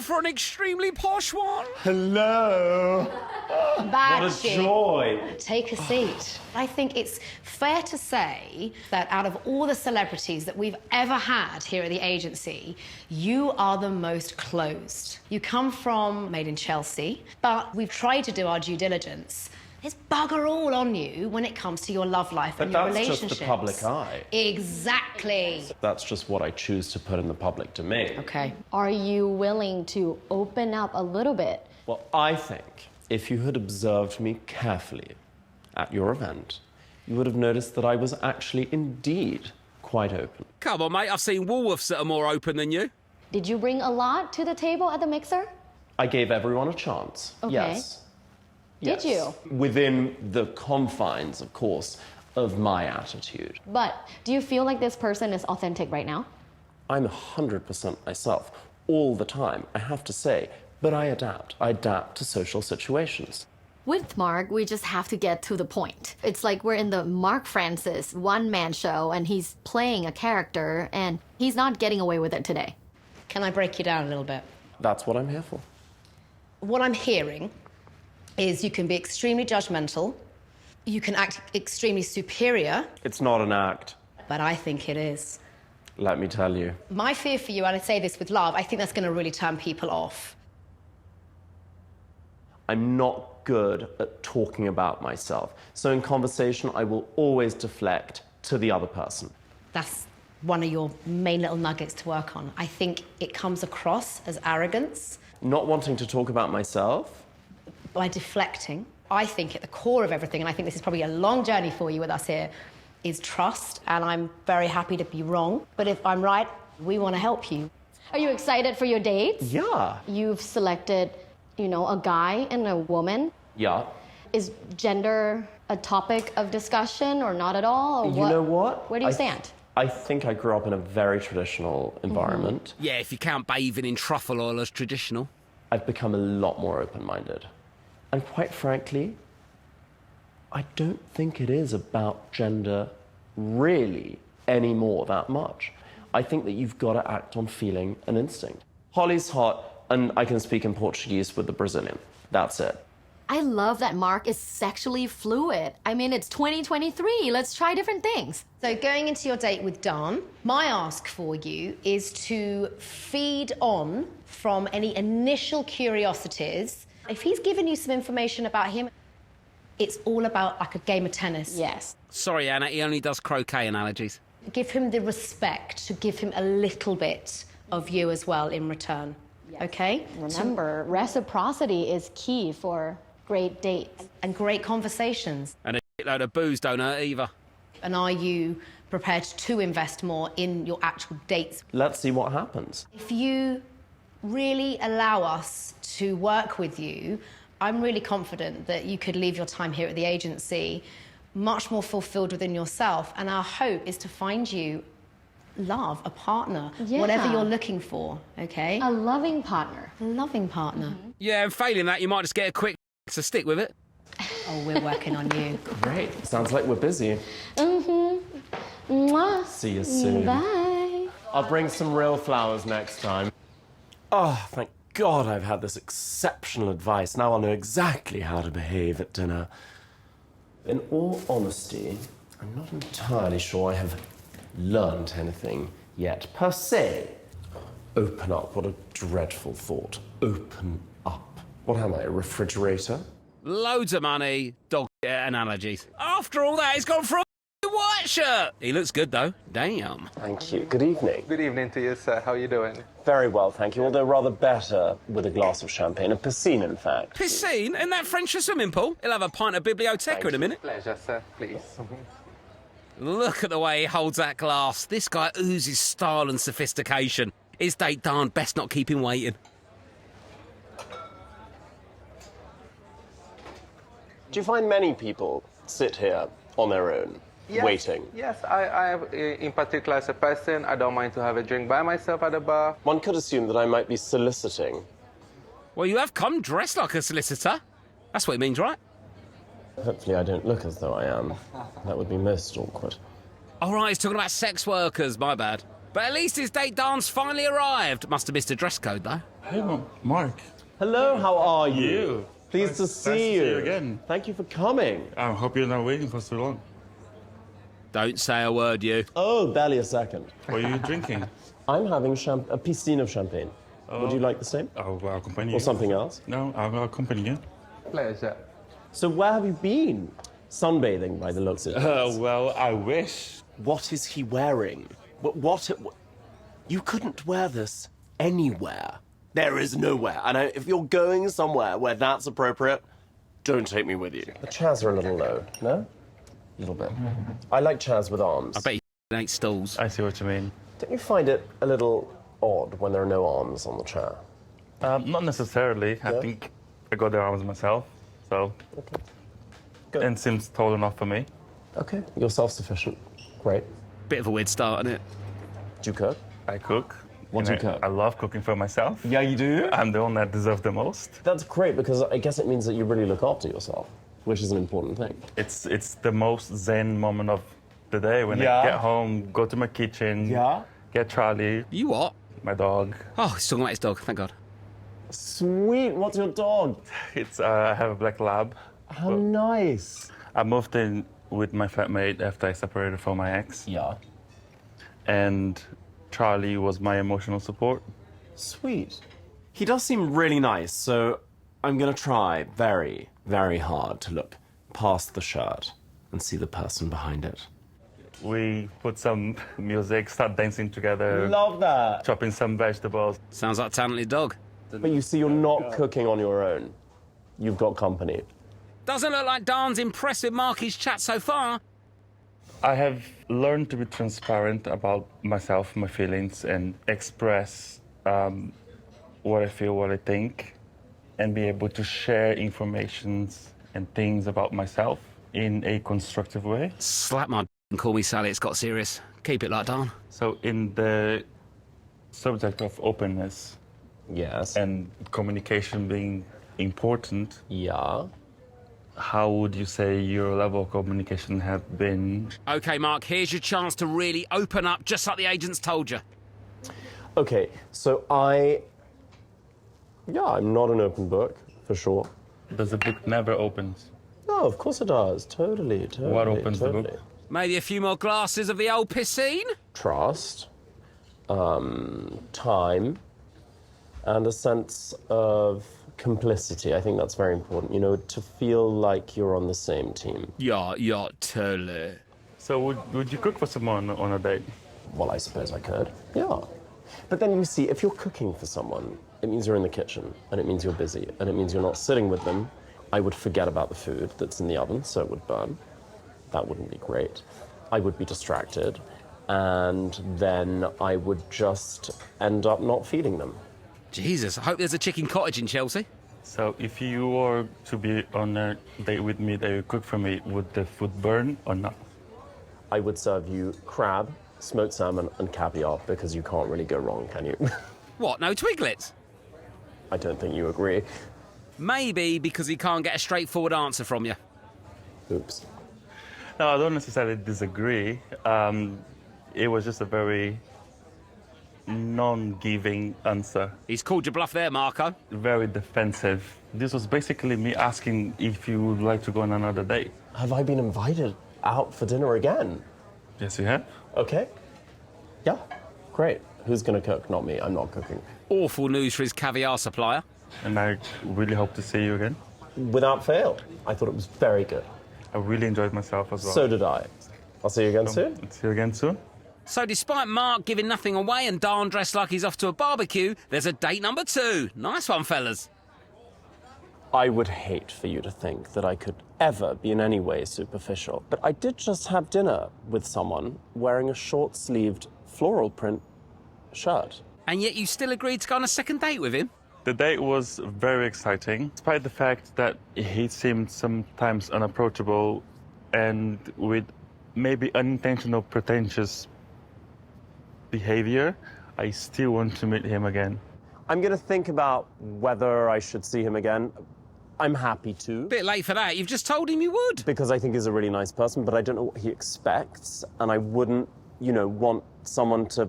for an extremely posh one. Hello. Bad What a joy. Take a seat. I think it's fair to say that out of all the celebrities that we've ever had here at the agency, you are the most closed. You come from Made in Chelsea, but we've tried to do our due diligence. There's bugger all on you when it comes to your love life and your relationships. But that's just the public eye. Exactly. That's just what I choose to put in the public domain. Okay. Are you willing to open up a little bit? Well, I think if you had observed me carefully at your event, you would have noticed that I was actually indeed quite open. Come on, mate, I've seen Woolworths that are more open than you. Did you bring a lot to the table at the mixer? I gave everyone a chance. Okay. Yes. Did you? Within the confines, of course, of my attitude. But do you feel like this person is authentic right now? I'm 100% myself all the time, I have to say. But I adapt. I adapt to social situations. With Mark, we just have to get to the point. It's like we're in the Mark Francis one-man show and he's playing a character and he's not getting away with it today. Can I break you down a little bit? That's what I'm here for. What I'm hearing is you can be extremely judgmental, you can act extremely superior. It's not an act. But I think it is. Let me tell you. My fear for you, and I say this with love, I think that's going to really turn people off. I'm not good at talking about myself. So in conversation, I will always deflect to the other person. That's one of your main little nuggets to work on. I think it comes across as arrogance. Not wanting to talk about myself? By deflecting. I think at the core of everything, and I think this is probably a long journey for you with us here, is trust, and I'm very happy to be wrong. But if I'm right, we want to help you. Are you excited for your dates? Yeah. You've selected, you know, a guy and a woman. Yeah. Is gender a topic of discussion or not at all? Or You know what? Where do you stand? I think I grew up in a very traditional environment. Yeah, if you count bathing in truffle oil as traditional. I've become a lot more open-minded. And quite frankly, I don't think it is about gender really anymore that much. I think that you've got to act on feeling and instinct. Holly's hot, and I can speak in Portuguese with the Brazilian. That's it. I love that Mark is sexually fluid. I mean, it's 2023. Let's try different things. So going into your date with Dan, my ask for you is to feed on from any initial curiosities. If he's given you some information about him, it's all about like a game of tennis. Yes. Sorry, Anna, he only does croquet analogies. Give him the respect to give him a little bit of you as well in return. Yes. Okay? Remember, reciprocity is key for great dates. And great conversations. And a shitload of booze don't hurt either. And are you prepared to invest more in your actual dates? Let's see what happens. If you really allow us to work with you, I'm really confident that you could leave your time here at the agency much more fulfilled within yourself. And our hope is to find you love, a partner, whatever you're looking for, okay? A loving partner. A loving partner. Yeah, and failing that, you might just get a quick to stick with it. Oh, we're working on you. Great. Sounds like we're busy. Mwah. See you soon. Bye. I'll bring some real flowers next time. Oh, thank God I've had this exceptional advice. Now I'll know exactly how to behave at dinner. In all honesty, I'm not entirely sure I have learned anything yet, per se. Open up, what a dreadful thought. Open up. What am I, a refrigerator? Loads of money, dog analogies. After all that, he's gone for a white shirt. He looks good, though. Damn. Thank you. Good evening. Good evening to you, sir. How are you doing? Very well, thank you, although rather better with a glass of champagne. A piscine, in fact. Piscine? In that French swimming pool? He'll have a pint of biblioteca in a minute. Pleasure, sir. Please. Look at the way he holds that glass. This guy oozes style and sophistication. His date Dan best not keep him waiting. Do you find many people sit here on their own, waiting? Yes, I have, in particular, as a person, I don't mind to have a drink by myself at a bar. One could assume that I might be soliciting. Well, you have come dressed like a solicitor. That's what it means, right? Hopefully I don't look as though I am. That would be most awkward. All right, he's talking about sex workers. My bad. But at least his date Dan's finally arrived. Must have missed a dress code, though. Hey, Mark. Hello, how are you? Pleased to Nice see you. again. Thank you for coming. I hope you're not waiting for so long. Don't say a word, you. Oh, barely a second. What are you drinking? I'm having a piscine of champagne. Would you like the same? I'll accompany you. Or something else? No, I'll accompany you. Pleasure. So where have you been? Sunbathing by the looks of it. Well, I wish. What is he wearing? What? You couldn't wear this anywhere. There is nowhere. And if you're going somewhere where that's appropriate, don't take me with you. The chairs are a little low, no? A little bit. I like chairs with arms. I bet he ain't stools. I see what you mean. Don't you find it a little odd when there are no arms on the chair? Not necessarily. Yeah? I think I got the arms myself, so. Okay. Good. And seems tall enough for me. Okay, you're self-sufficient. Great. Bit of a weird start, isn't it? Do you cook? I cook. What do you And cook? I love cooking for myself. Yeah, you do? I'm the one that deserves the most. That's great because I guess it means that you really look after yourself, which is an important thing. It's the most zen moment of the day when Yeah. I get home, go to my kitchen, Yeah? get Charlie, You what? my dog. Oh, he's talking about his dog, thank God. Sweet. What's your dog? I have a black lab. How nice. I moved in with my flatmate after I separated from my ex, Yeah. and Charlie was my emotional support. Sweet. He does seem really nice, so I'm gonna try very, very hard to look past the shirt and see the person behind it. We put some music, start dancing together, Love that. chopping some vegetables. Sounds like a talented dog. But you see, you're not cooking on your own. You've got company. Doesn't look like Dan's impressed with Marky's chat so far. I have learned to be transparent about myself, my feelings, and express what I feel, what I think, and be able to share informations and things about myself in a constructive way. Slap my and call me Sally, it's got serious. Keep it like Dan. So in the subject of openness Yes. and communication being important, Yeah. how would you say your level of communication have been? OK, Mark, here's your chance to really open up, just like the agents told you. Okay, so I'm not an open book, for sure. Does the book never opens? No, of course it does. Totally. What opens the book? Maybe a few more glasses of the old piscine? Trust, time, and a sense of complicity. I think that's very important. You know, to feel like you're on the same team. Yeah, totally. So would you cook for someone on a date? Well, I suppose I could. Yeah. But then you see, if you're cooking for someone, it means you're in the kitchen, and it means you're busy, and it means you're not sitting with them. I would forget about the food that's in the oven, so it would burn. That wouldn't be great. I would be distracted, and then I would just end up not feeding them. Jesus, I hope there's a chicken cottage in Chelsea. So if you were to be on a date with me that you cook for me, would the food burn or not? I would serve you crab, smoked salmon, and caviar, because you can't really go wrong, can you? What, no twiglets? I don't think you agree. Maybe because he can't get a straightforward answer from you. Oops. No, I don't necessarily disagree. It was just a very non-giving answer, He's called your bluff there, Marco. very defensive. This was basically me asking if you would like to go on another date. Have I been invited out for dinner again? Yes, you have. Okay. Yeah, great. Who's gonna cook? Not me. I'm not cooking. Awful news for his caviar supplier. And I really hope to see you again. Without fail. I thought it was very good. I really enjoyed myself as well. So did I. I'll see you again soon. See you again soon. So despite Mark giving nothing away and Dan dressed like he's off to a barbecue, there's a date number 2. Nice one, fellas. I would hate for you to think that I could ever be in any way superficial, but I did just have dinner with someone wearing a short-sleeved floral print shirt. And yet you still agreed to go on a second date with him? The date was very exciting, despite the fact that he seemed sometimes unapproachable and with maybe unintentional, pretentious behavior. I still want to meet him again. I'm gonna think about whether I should see him again. I'm happy to, Bit late for that. You've just told him you would. because I think he's a really nice person, but I don't know what he expects, and I wouldn't, want someone to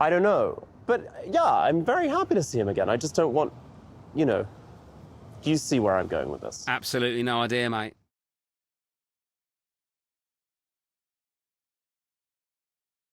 I don't know. But yeah, I'm very happy to see him again. I just don't want, you know, you see where I'm going with this. Absolutely no idea, mate.